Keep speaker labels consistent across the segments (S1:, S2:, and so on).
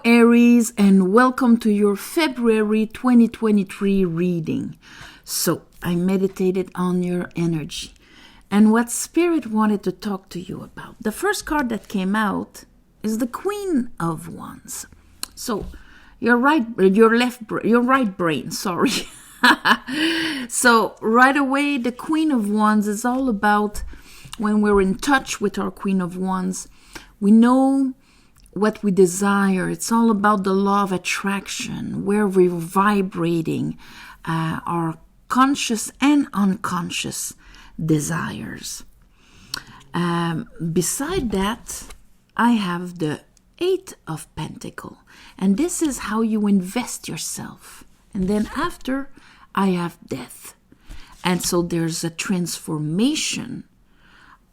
S1: Aries, and welcome to your February 2023 reading. So, I meditated on your energy and what Spirit wanted to talk to you about. The first card that came out is the Queen of Wands. So, your right brain, sorry. So, right away, the Queen of Wands is all about when we're in touch with our Queen of Wands, we know what we desire. It's all about the law of attraction, where we're vibrating our conscious and unconscious desires. Beside that, I have the Eight of Pentacles, and this is how you invest yourself. And then after, I have Death. And so there's a transformation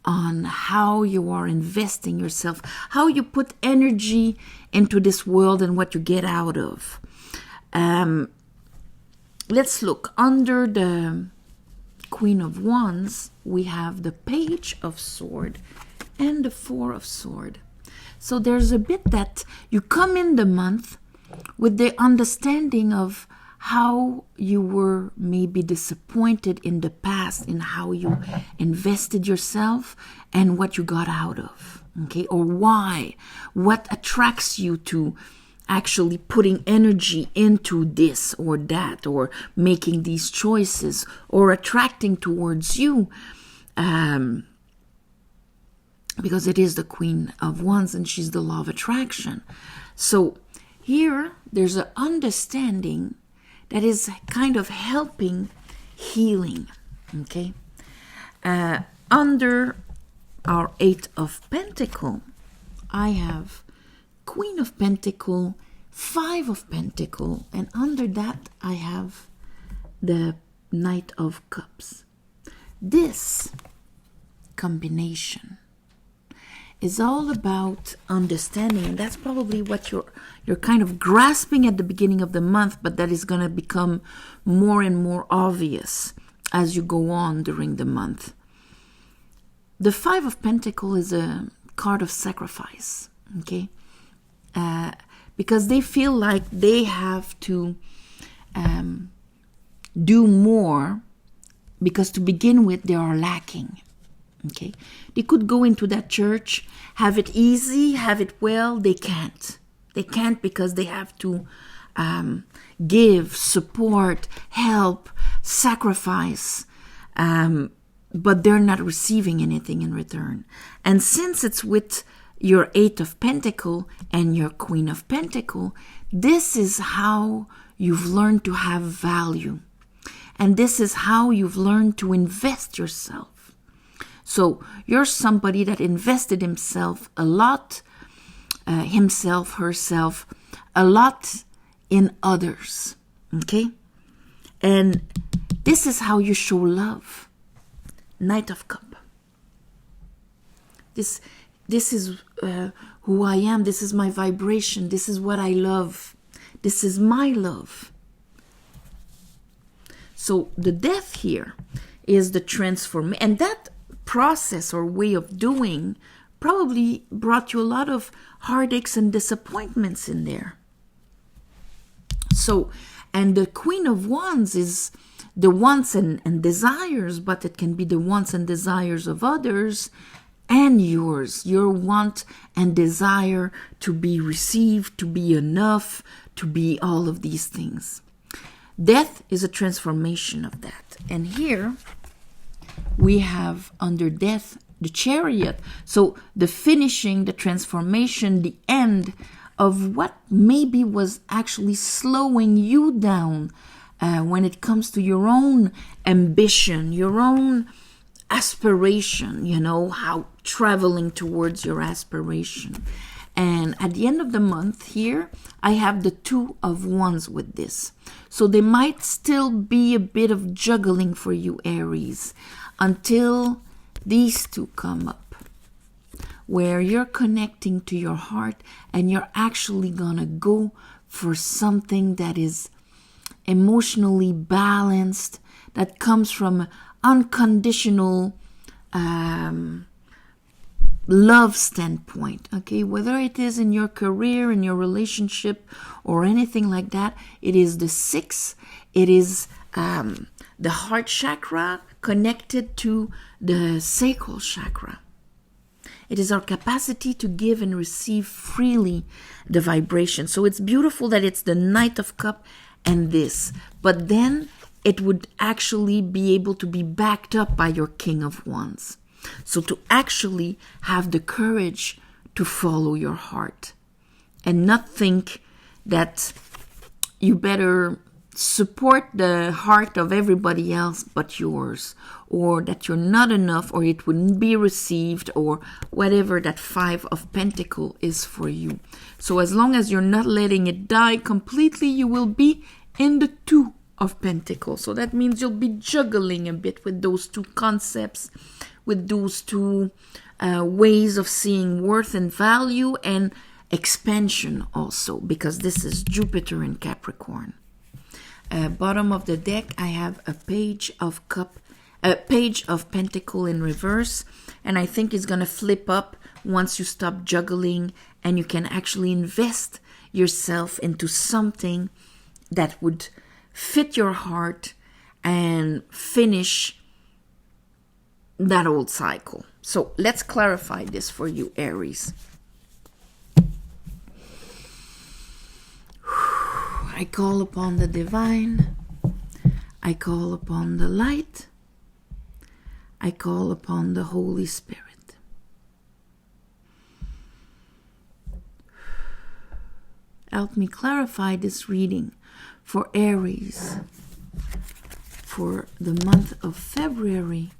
S1: on how you are investing yourself, how you put energy into this world and what you get out of. Let's look. Under the Queen of Wands, we have the Page of Sword and the Four of Sword. So there's a bit that you come in the month with the understanding of how you were maybe disappointed in the past in how you invested yourself and what you got out of, okay? Or why, what attracts you to actually putting energy into this or that, or making these choices, or attracting towards you, because it is the Queen of Wands and she's the law of attraction. So here, there's an understanding that is kind of helping healing, okay? Under our Eight of Pentacles, I have Queen of Pentacles, Five of Pentacles, and under that I have the Knight of Cups. This combination is all about understanding, and that's probably what you're kind of grasping at the beginning of the month, but that is going to become more and more obvious as you go on during the month. The Five of Pentacles is a card of sacrifice, okay? Because they feel like they have to do more, because to begin with, they are lacking. Okay, they could go into that church, have it easy, have it well. They can't. They can't because they have to give, support, help, sacrifice, but they're not receiving anything in return. And since it's with your Eight of Pentacles and your Queen of Pentacles, this is how you've learned to have value. And this is how you've learned to invest yourself. So you're somebody that invested himself, herself, a lot in others, okay? And this is how you show love. Knight of Cups. This is who I am. This is my vibration. This is what I love. This is my love. So the Death here is the transformation, and that process or way of doing probably brought you a lot of heartaches and disappointments in there. So, and the Queen of Wands is the wants and desires, but it can be the wants and desires of others and yours, your want and desire to be received, to be enough, to be all of these things. Death is a transformation of that. And here we have under Death the Chariot. So the finishing, the transformation, the end of what maybe was actually slowing you down when it comes to your own ambition, your own aspiration, how traveling towards your aspiration. And at the end of the month here, I have the Two of Wands with this. So there might still be a bit of juggling for you, Aries, until these two come up, where you're connecting to your heart and you're actually gonna go for something that is emotionally balanced, that comes from unconditional love standpoint, okay, whether it is in your career, in your relationship, or anything like that, it is the 6. It is the heart chakra connected to the sacral chakra. It is our capacity to give and receive freely the vibration. So it's beautiful that it's the Knight of Cups and this, but then it would actually be able to be backed up by your King of Wands. So to actually have the courage to follow your heart and not think that you better support the heart of everybody else but yours, or that you're not enough, or it wouldn't be received, or whatever that 5 of Pentacles is for you. So as long as you're not letting it die completely, you will be in the 2 of Pentacles. So that means you'll be juggling a bit with those 2 concepts, with those 2 ways of seeing worth and value, and expansion also, because this is Jupiter in Capricorn. Bottom of the deck, I have a page of Pentacle in reverse, and I think it's gonna flip up once you stop juggling, and you can actually invest yourself into something that would fit your heart and finish that old cycle. So let's clarify this for you, Aries. I call upon the divine. I call upon the light. I call upon the Holy Spirit. Help me clarify this reading for Aries for the month of February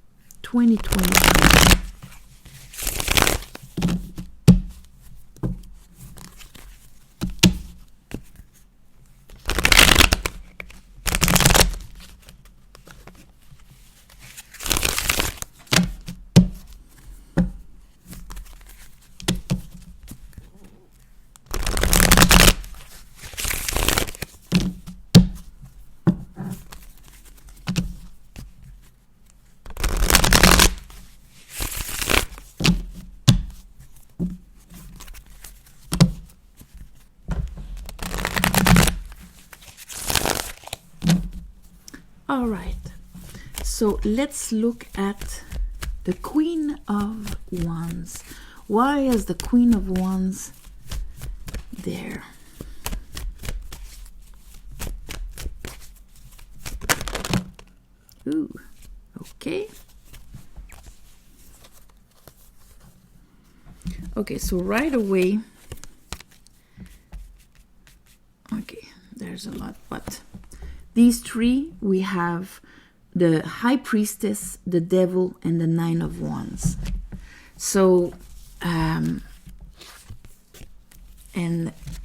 S1: 2023. All right, so let's look at the Queen of Wands. Why is the Queen of Wands there? Ooh, okay. Okay, so right away, okay, there's a lot, but these 3, we have the High Priestess, the Devil, and the 9 of Wands. So, and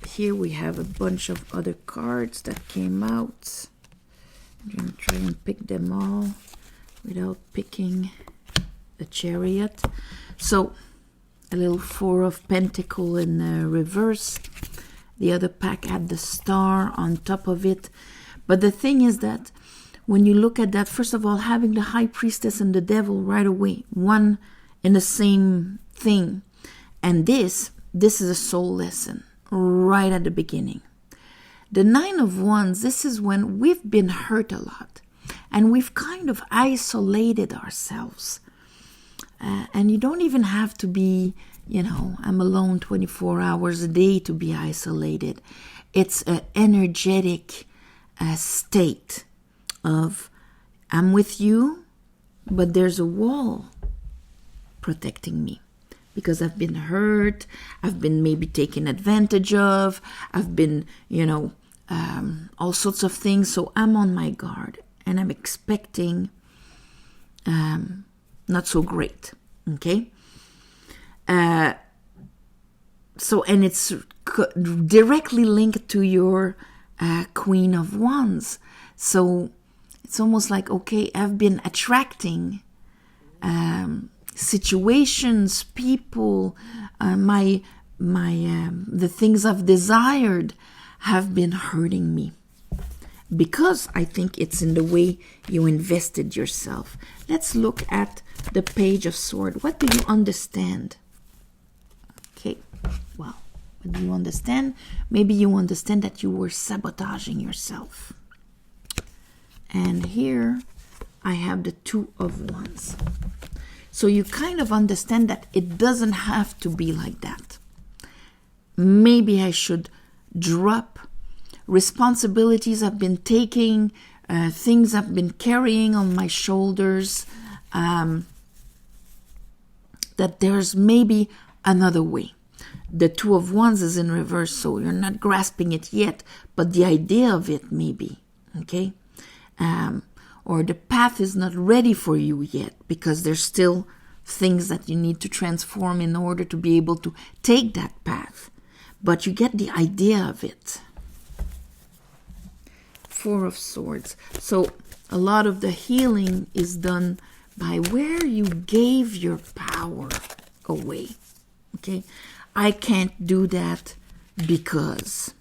S1: here we have a bunch of other cards that came out. I'm going to try and pick them all without picking the Chariot. So, a little 4 of Pentacles in reverse. The other pack had the Star on top of it. But the thing is that when you look at that, first of all, having the High Priestess and the Devil right away, one in the same thing. And this is a soul lesson right at the beginning. The 9 of Wands, this is when we've been hurt a lot. And we've kind of isolated ourselves. And you don't even have to be, I'm alone 24 hours a day to be isolated. It's an energetic state of I'm with you, but there's a wall protecting me because I've been hurt, I've been maybe taken advantage of, I've been, all sorts of things. So I'm on my guard and I'm expecting not so great, okay? So, and it's directly linked to your Queen of Wands. So it's almost like, okay, I've been attracting situations, people, the things I've desired have been hurting me. Because I think it's in the way you invested yourself. Let's look at the Page of Swords. What do you understand Well, but do you understand? Maybe you understand that you were sabotaging yourself. And here I have the Two of Wands. So you kind of understand that it doesn't have to be like that. Maybe I should drop responsibilities I've been taking, things I've been carrying on my shoulders, that there's maybe another way. The Two of Wands is in reverse, so you're not grasping it yet, but the idea of it maybe, okay? Or the path is not ready for you yet because there's still things that you need to transform in order to be able to take that path. But you get the idea of it. Four of Swords. So a lot of the healing is done by where you gave your power away. Okay? I can't do that because.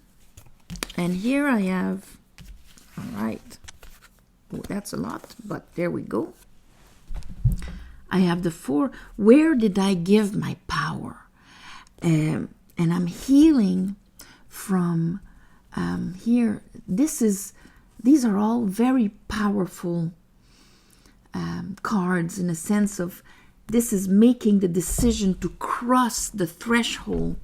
S1: And here I have, all right. Oh, that's a lot, but there we go. I have the Four. Where did I give my power? And I'm healing from here. These are all very powerful cards in a sense of this is making the decision to cross the threshold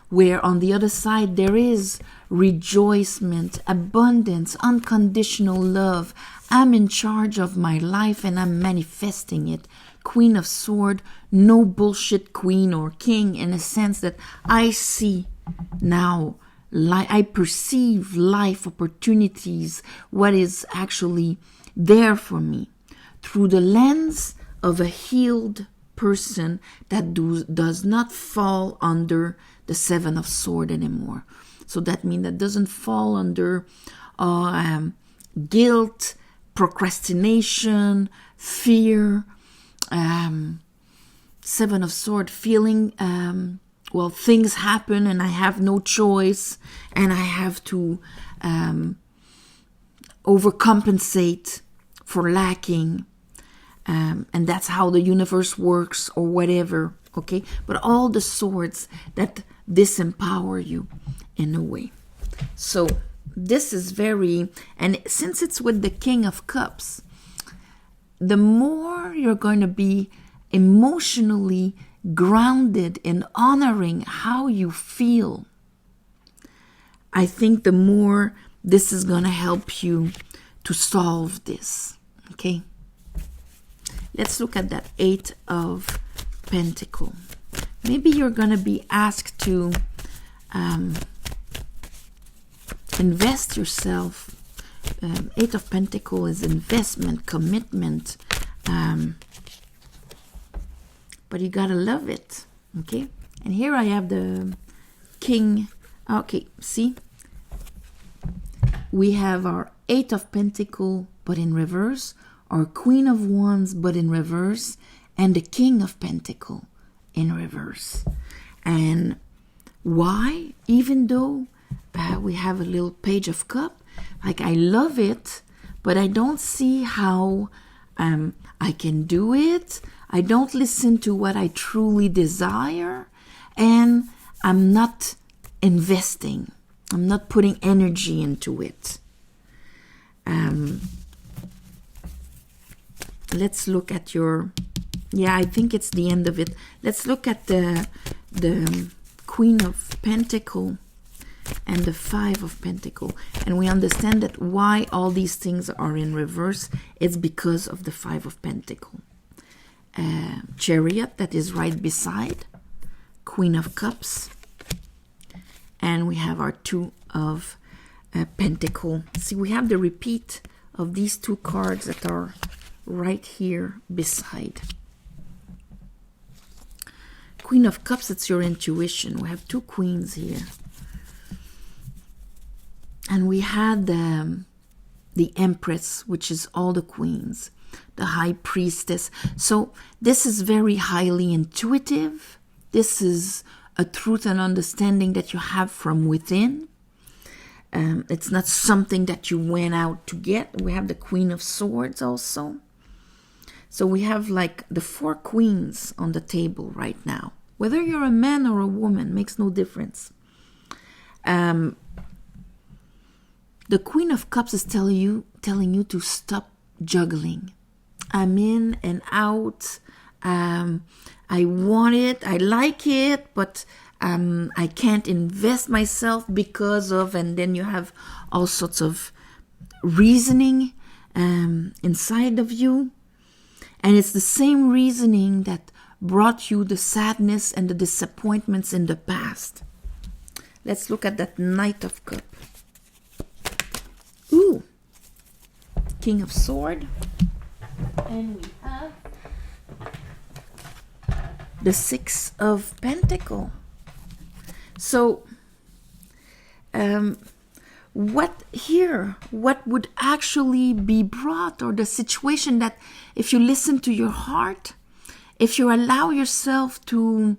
S1: where on the other side there is rejoicement, abundance, unconditional love. I'm in charge of my life and I'm manifesting it. Queen of Swords, no bullshit queen or king, in a sense that I see now, I perceive life opportunities, what is actually there for me, through the lens of a healed person that does not fall under the Seven of Swords anymore. So that means that doesn't fall under guilt, procrastination, fear, Seven of Swords, feeling, things happen and I have no choice and I have to overcompensate for lacking. And that's how the universe works or whatever, okay? But all the swords that disempower you in a way. So this is very, and since it's with the King of Cups, the more you're going to be emotionally grounded in honoring how you feel, I think the more this is going to help you to solve this, okay? Let's look at that Eight of Pentacles. Maybe you're going to be asked to invest yourself. Eight of Pentacles is investment, commitment. But you got to love it, okay? And here I have the King. Okay, see? We have our Eight of Pentacles, but in reverse. Our Queen of Wands, but in reverse, and the King of Pentacles in reverse. And why? Even though we have a little Page of Cup, like I love it, but I don't see how I can do it. I don't listen to what I truly desire, and I'm not investing. I'm not putting energy into it. Let's look at your, I think it's the end of it. Let's look at the Queen of Pentacles and the Five of Pentacles. And we understand that why all these things are in reverse. It's because of the Five of Pentacles. Chariot that is right beside. Queen of Cups. And we have our Two of Pentacles. See, we have the repeat of these two cards that are right here beside. Queen of Cups, it's your intuition. We have two queens here. And we had the Empress, which is all the queens. The High Priestess. So this is very highly intuitive. This is a truth and understanding that you have from within. It's not something that you went out to get. We have the Queen of Swords also. So we have like the four queens on the table right now. Whether you're a man or a woman, makes no difference. The Queen of Cups is telling you to stop juggling. I'm in and out. I want it. I like it, but I can't invest myself because of, and then you have all sorts of reasoning inside of you. And it's the same reasoning that brought you the sadness and the disappointments in the past. Let's look at that Knight of Cups. Ooh, King of Sword. And we have the Six of Pentacles. So, what would actually be brought, or the situation that if you listen to your heart, if you allow yourself to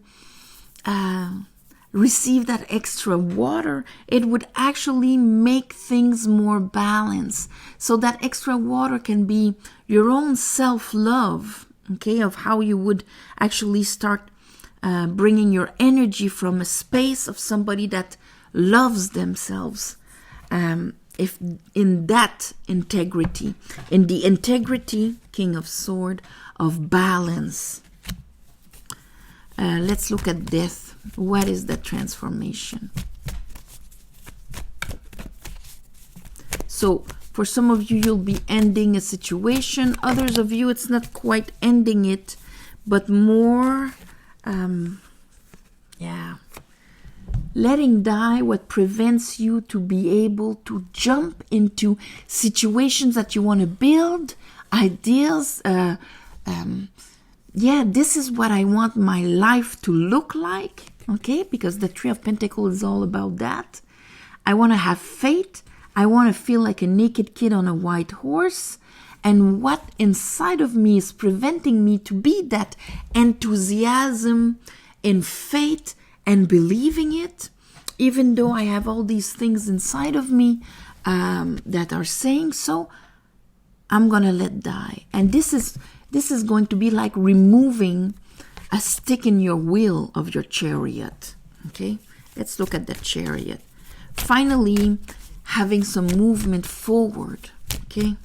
S1: receive that extra water, it would actually make things more balanced. So that extra water can be your own self-love, okay, of how you would actually start bringing your energy from a space of somebody that loves themselves. If in that integrity, in the integrity, King of Sword, of balance. Let's look at death. What is the transformation? So for some of you, you'll be ending a situation. Others of you, it's not quite ending it, but more, letting die what prevents you to be able to jump into situations that you want to build, ideas. This is what I want my life to look like, okay? Because the Three of Pentacles is all about that. I want to have faith. I want to feel like a naked kid on a white horse. And what inside of me is preventing me to be that enthusiasm in faith and believing it, even though I have all these things inside of me that are saying so, I'm going to let die. And this is going to be like removing a stick in your wheel of your chariot. Okay, let's look at the Chariot. Finally, having some movement forward. Okay,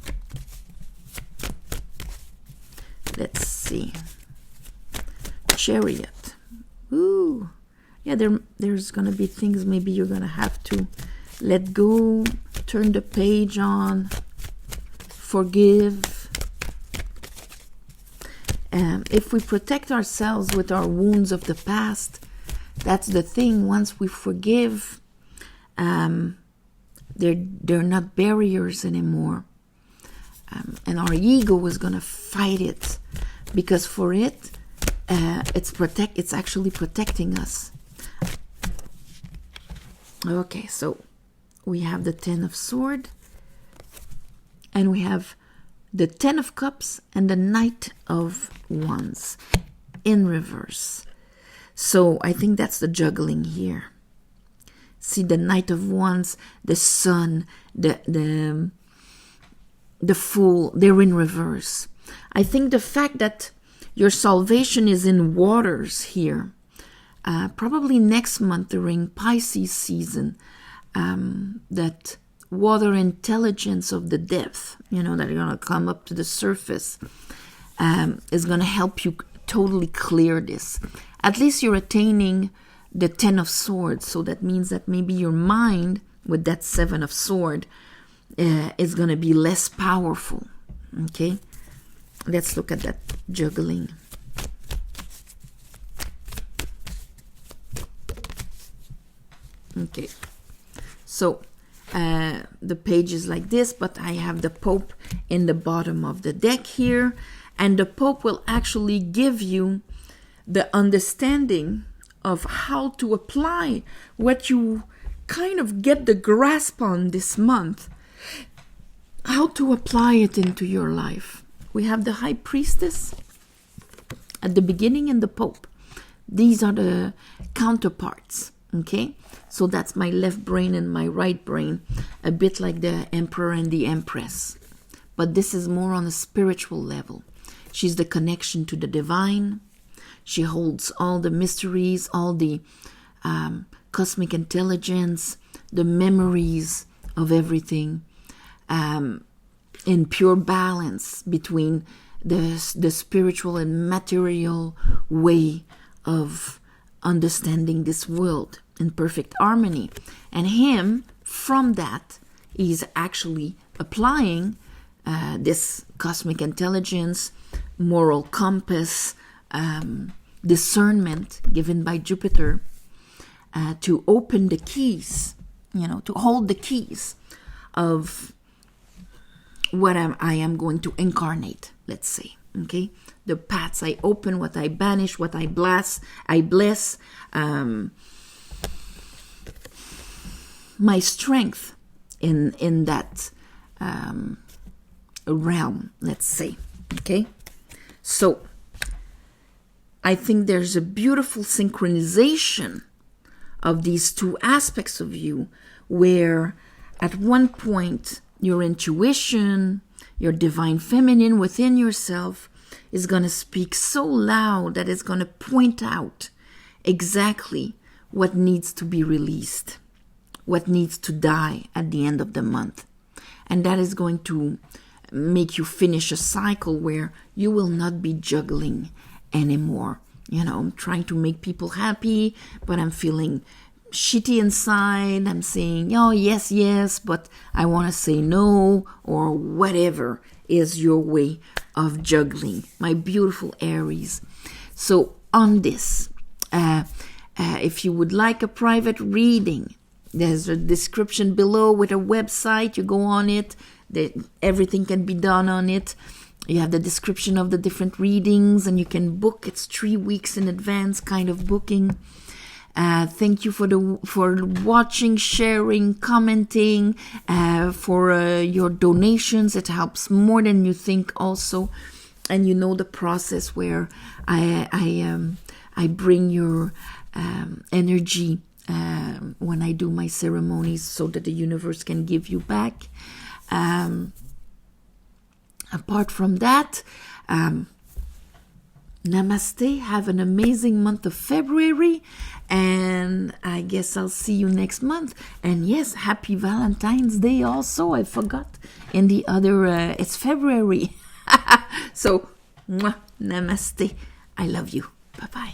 S1: let's see. Chariot. Ooh, yeah, there's gonna be things maybe you're gonna have to let go, turn the page on, forgive. If we protect ourselves with our wounds of the past, that's the thing. Once we forgive, they're not barriers anymore. And our ego is going to fight it, because for it, it's actually protecting us. Okay, so we have the Ten of Swords, and we have the Ten of Cups and the Knight of Wands in reverse. So I think that's the juggling here. See, the Knight of Wands, the Sun, the Fool, they're in reverse. I think the fact that your salvation is in waters here, probably next month during Pisces season, that water intelligence of the depth, that are going to come up to the surface, is going to help you totally clear this. At least you're attaining the Ten of Swords, so that means that maybe your mind with that Seven of Swords is going to be less powerful. Okay, let's look at that juggling. Okay, so the page is like this, but I have the Pope in the bottom of the deck here, and the Pope will actually give you the understanding of how to apply what you kind of get the grasp on this month, how to apply it into your life. We have the High Priestess at the beginning and the Pope. These are the counterparts, okay? So that's my left brain and my right brain, a bit like the Emperor and the Empress. But this is more on a spiritual level. She's the connection to the divine. She holds all the mysteries, all the cosmic intelligence, the memories of everything, in pure balance between the spiritual and material way of understanding this world in perfect harmony. And him, from that, is actually applying this cosmic intelligence, moral compass, discernment given by Jupiter, to open the keys, to hold the keys of what I am going to incarnate, let's say. Okay, the paths I open, what I banish, what I bless, my strength in that realm, let's say. Okay, so I think there's a beautiful synchronization of these two aspects of you, where at one point your intuition, your divine feminine within yourself is going to speak so loud that it's going to point out exactly what needs to be released, what needs to die at the end of the month. And that is going to make you finish a cycle where you will not be juggling anymore. I'm trying to make people happy, but I'm feeling shitty inside. I'm saying, oh, yes, but I want to say no, or whatever is your way of juggling, my beautiful Aries. So on this, if you would like a private reading, there's a description below with a website. You go on it. Everything can be done on it. You have the description of the different readings, and you can book. It's 3 weeks in advance kind of booking. Thank you for watching, sharing, commenting, for your donations. It helps more than you think also. And you know the process where I bring your energy when I do my ceremonies, so that the universe can give you back. Apart from that, namaste. Have an amazing month of February, and I guess I'll see you next month. And yes, happy Valentine's Day also. I forgot in the other, it's February. So, namaste. I love you. Bye-bye.